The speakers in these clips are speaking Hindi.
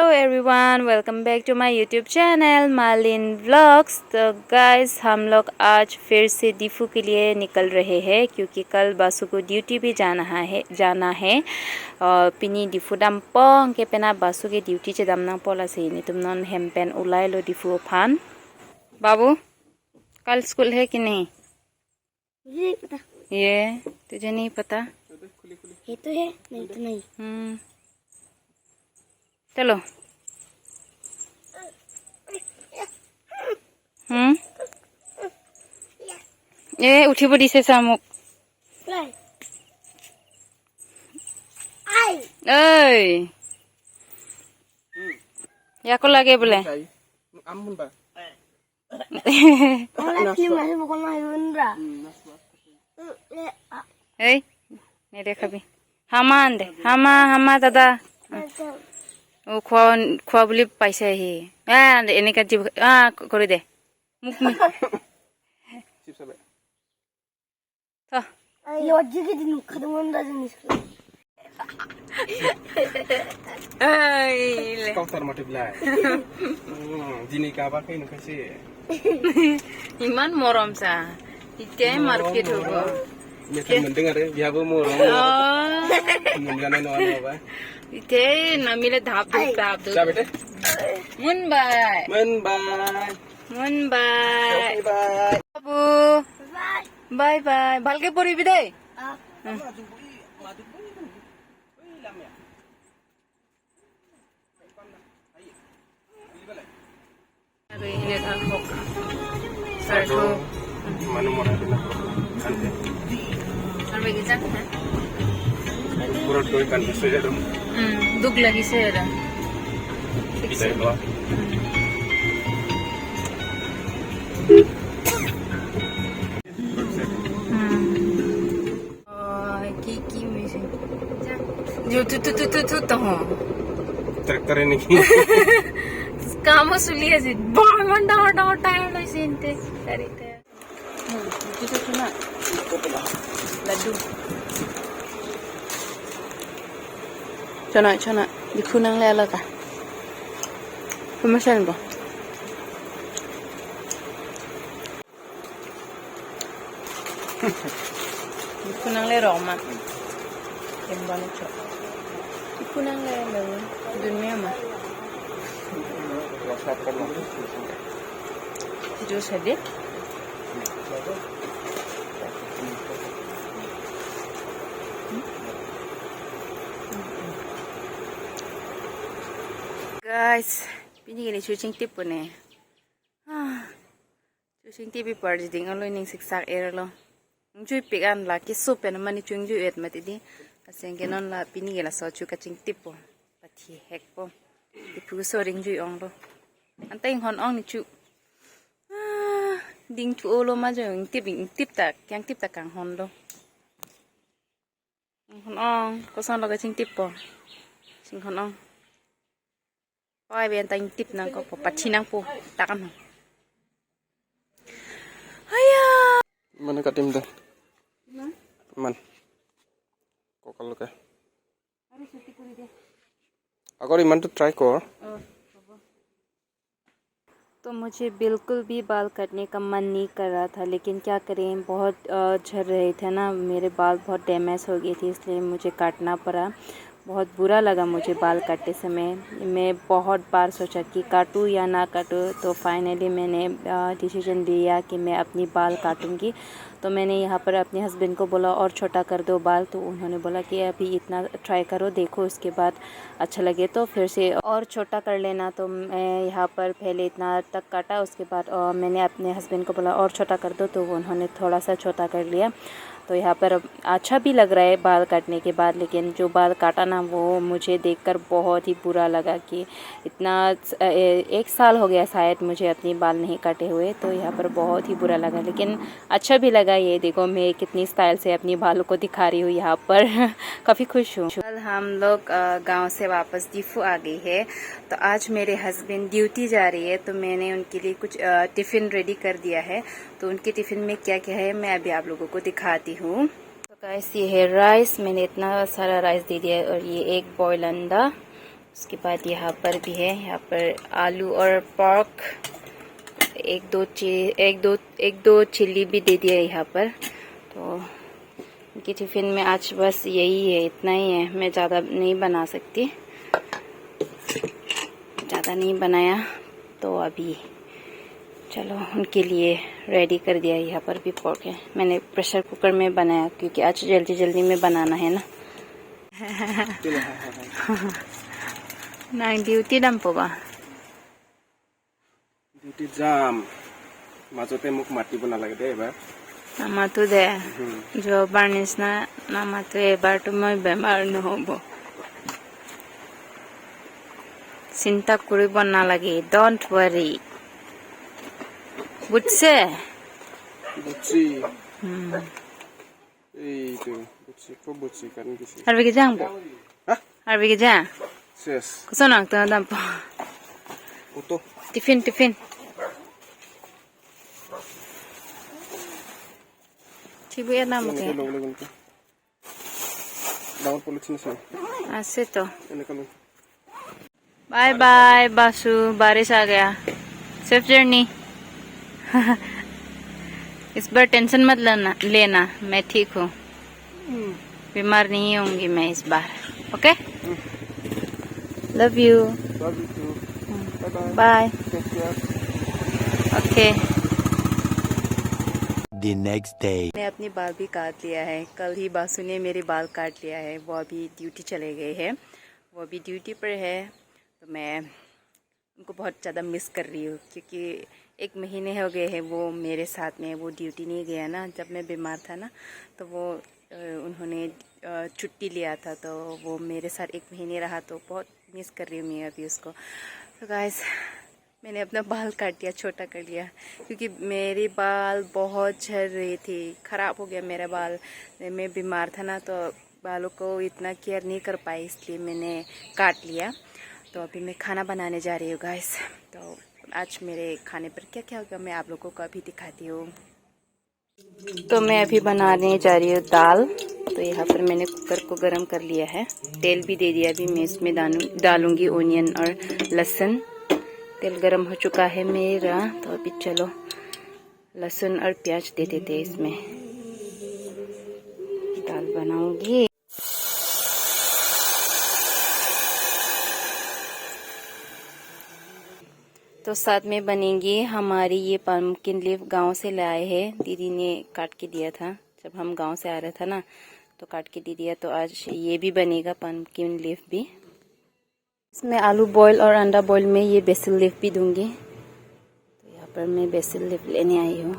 Hello everyone, welcome back to my YouTube channel Malin vlogs. तो गाइस, हम लोग आज फिर से दीफू के लिए निकल रहे हैं क्योंकि कल बासु को ड्यूटी भी जाना है। और पिनी दीफू दाम पोंग के पेना बासु के ड्यूटी चे दाम ना पोला से नहीं तुम नॉन हेम पेन उलाई लो दीफू फान। बाबू, कल स्कूल है कि नहीं? मुझे नहीं पता। ये तुझे नहीं पता? ये तो है, नहीं तो नहीं। चलो। ये उठी बड़ी से सामुक। ऐ या को लगे बोले ऐ नहीं देखा भी हामान दे हामा दादा ओ खुआ बोली पैसा ही एने का जीव कर दे मुख में तो लॉजिक के दिन खत्म होने ऐ kau tar mati belai. Jini ka ba kai nu kasi. iman morom sa ite market hogo Ni kan mendengar ya, biar bo mo. Mendengar no ano ba. ite na mile dhap do Sa bete? mun bye Bye bye. babu bye bye balke pori bidai अरे ये था होका सरसों Manu mo na na. Ante. और बेगी जान है Puro koi kan so ya dum. दुख लगी से रहा Bisa ba. की में से जो तू तो हो Traktor ini. काम सुलिए से बाण डाटा टाइम ले सिनते सरिते जो सुना लड्डू चना दिखु नंग ले अलग का permission ba दिखु नंग ले रोमा केम्बाने चो दिखु नंग ले दुनिया में जूस है दे guys pini gini chuching tip ne chuching tip par jing alo ning siksak erlo njui pikan la ki soup en mani chung ju et mati di aseng ke non la pini gela so chu ka ching tip po pathi hek po di pu so ring ju ong lo anteng hon ong ni chu ding chu lo ma jo tip ta kyang tip ta kang hon lo hon ong ko son lo ka ching tip po sing hon ong oi ben tang tip nang ko pathi nang po takan ho aya Mana katim dah. Man. Kok kalau ke? Aku ini man to try kor. तो मुझे बिल्कुल भी बाल काटने का मन नहीं कर रहा था, लेकिन क्या करें, बहुत झड़ रहे थे ना, मेरे बाल बहुत डैमेज हो गए थे, इसलिए मुझे काटना पड़ा। बहुत बुरा लगा मुझे बाल काटते समय। मैं बहुत बार सोचा कि काटूं या ना काटूं, तो फाइनली मैंने डिसीजन लिया कि मैं अपनी बाल काटूंगी। तो मैंने यहाँ पर अपने हस्बैंड को बोला और छोटा कर दो बाल, तो उन्होंने बोला कि अभी इतना ट्राई करो, देखो उसके बाद अच्छा लगे तो फिर से और छोटा कर लेना। तो मैं यहाँ पर पहले इतना तक काटा, उसके बाद मैंने अपने हस्बैंड को बोला और छोटा कर दो, तो उन्होंने थोड़ा सा छोटा कर लिया। तो यहाँ पर अच्छा भी लग रहा है बाल काटने के बाद, लेकिन जो बाल काटा ना वो मुझे देखकर बहुत ही बुरा लगा कि इतना 1 साल हो गया शायद मुझे अपनी बाल नहीं काटे हुए। तो यहाँ पर बहुत ही बुरा लगा, लेकिन अच्छा भी लगा। ये देखो मैं कितनी स्टाइल से अपनी बालों को दिखा रही हूँ यहाँ पर काफ़ी खुश हूँ। कल हम लोग गांव से वापस दीफू आ गई है। तो आज मेरे हस्बैंड ड्यूटी जा रही है, तो मैंने उनके लिए कुछ टिफ़िन रेडी कर दिया है। तो उनके टिफ़िन में क्या क्या है मैं अभी आप लोगों को दिखाती हूँ। तो गाइस, ये है राइस, मैंने इतना सारा राइस दे दिया है। और ये एक बॉयल अंडा, उसके बाद यहाँ पर भी है, यहाँ पर आलू और पर्क, एक दो चिल्ली भी दे दिया यहाँ पर। तो उनकी टिफ़िन में आज बस यही है, इतना ही है। मैं ज़्यादा नहीं बना सकती, ज़्यादा नहीं बनाया। तो अभी चलो उनके लिए रेडी कर दिया। यहाँ पर भी पोर्क है, मैंने प्रेशर कुकर में बनाया क्योंकि आज जल्दी जल्दी में बनाना है ना। Nang duty lang po ba? Duty jam. Majote muk matibo naলাগে দে এবাৰ। নামাতো দে, যোৱাবাৰ নিচিনা নামাতো, এবাৰতো মই বেমাৰ নহ'ব। চিন্তা কৰিব নালাগে, ডোন্ট ৱাৰি। বুঝছে? বুঝছি। এইটো বুঝছি, খুব বুঝছি, কারণ কিছু। Harbi যাং বো? হ্যাঁ? Harbi যাং? শেষ। কুসনক তো দাম পো। ওতো। Tiffin. Cibu ya namu ke? Dapat politin sih. Asik तो। Ini kalau. Bye bye Basu, बारिश आ गया। Safe journey. इस बार टेंशन मत लेना, मैं ठीक हूँ, बीमार नहीं होंगी मैं इस बार। Okay? Love you. Bye. Okay. The next day. मैंने अपनी बाल भी काट लिया है। कल ही बासु ने मेरे बाल काट लिया है। वो अभी ड्यूटी चले गए हैं, वो अभी ड्यूटी पर है। तो मैं उनको बहुत ज़्यादा मिस कर रही हूँ क्योंकि 1 महीने हो गए हैं वो मेरे साथ में। वो ड्यूटी नहीं गया ना, जब मैं बीमार था ना, तो वो उन्होंने छुट्टी लिया था, तो वो मेरे साथ 1 महीने रहा। तो बहुत मिस कर रही हूँ मैं अभी उसको। तो गाइस, मैंने अपना बाल काट दिया, छोटा कर लिया क्योंकि मेरे बाल बहुत झड़ रहे थे, ख़राब हो गया मेरा बाल। मैं बीमार था ना, तो बालों को इतना केयर नहीं कर पाई, इसलिए मैंने काट लिया। तो अभी मैं खाना बनाने जा रही हूँ गाइस। तो आज मेरे खाने पर क्या क्या होगा मैं आप लोगों को अभी दिखाती हूँ। तो मैं अभी बनाने जा रही हूँ दाल। तो यहाँ पर मैंने कुकर को गरम कर लिया है, तेल भी दे दिया। अभी मैं इसमें डालूंगी ओनियन और लहसुन। तेल गरम हो चुका है मेरा, तो अभी चलो लहसुन और प्याज दे देते हैं इसमें। दाल बनाऊंगी। तो साथ में बनेंगी हमारी ये पम्पकिन लीफ, गांव से लाए हैं, दीदी ने काट के दिया था। जब हम गांव से आ रहा था ना, तो काट के दे दिया। तो आज ये भी बनेगा, पम्पकिन लीफ भी। इसमें आलू बॉईल और अंडा बॉईल में ये बेसिल लीफ भी दूंगी। तो यहाँ पर मैं बेसिल लीफ लेने आई हूँ,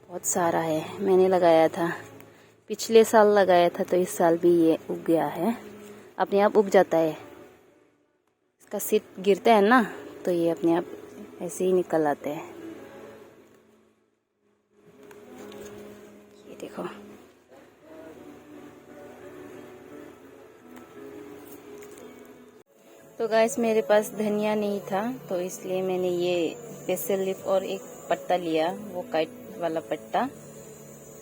बहुत सारा है, मैंने लगाया था, पिछले साल लगाया था। तो इस साल भी ये उग गया है, अपने आप उग जाता है। इसका सीड गिरता है ना, तो ये अपने आप ऐसे ही निकल आते हैं। ये देखो, तो गाइस मेरे पास धनिया नहीं था, तो इसलिए मैंने ये बेसिल लीफ और एक पत्ता लिया, वो काइट वाला पत्ता।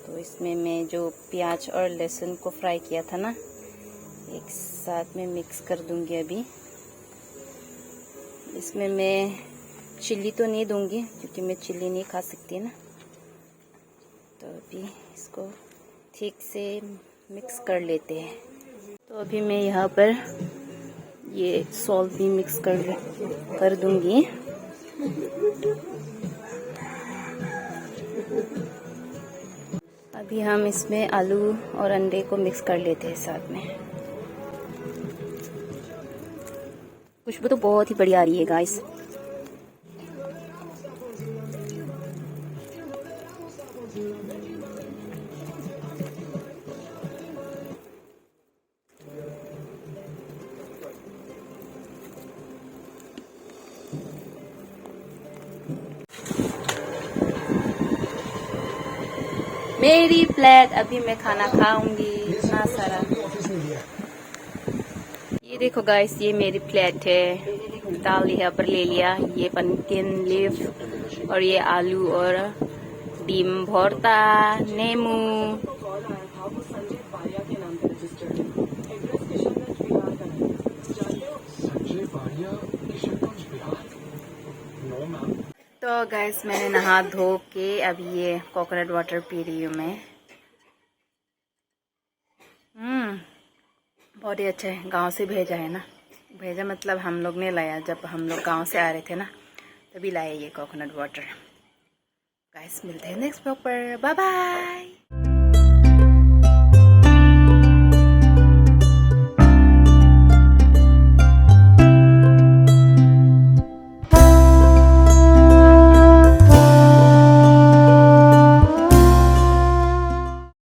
तो इसमें मैं जो प्याज और लहसुन को फ्राई किया था ना, एक साथ में मिक्स कर दूंगी अभी। इसमें मैं चिल्ली तो नहीं दूंगी क्योंकि मैं चिल्ली नहीं खा सकती ना। तो अभी इसको ठीक से मिक्स कर लेते हैं। तो अभी मैं यहाँ पर ये सॉल्ट भी मिक्स कर दूंगी। अभी हम इसमें आलू और अंडे को मिक्स कर लेते हैं साथ में। खुशबू तो बहुत ही बढ़िया आ रही है गाइस। मेरी प्लेट, अभी मैं खाना खाऊंगी इतना सारा। ये देखो गाइस, ये मेरी प्लेट है। दाल यहाँ पर ले लिया, ये पम्पकिन लीफ और ये आलू और डिम भरता, नींबू। तो गैस मैंने नहा धो के अभी ये कोकोनट वाटर पी रही हूँ मैं। बहुत ही अच्छा है। गांव से भेजा है ना, भेजा मतलब हम लोग ने लाया, जब हम लोग गांव से आ रहे थे ना तभी लाया ये कोकोनट वाटर। गाइस मिलते हैं नेक्स्ट ब्लॉग पर, बाय बाय।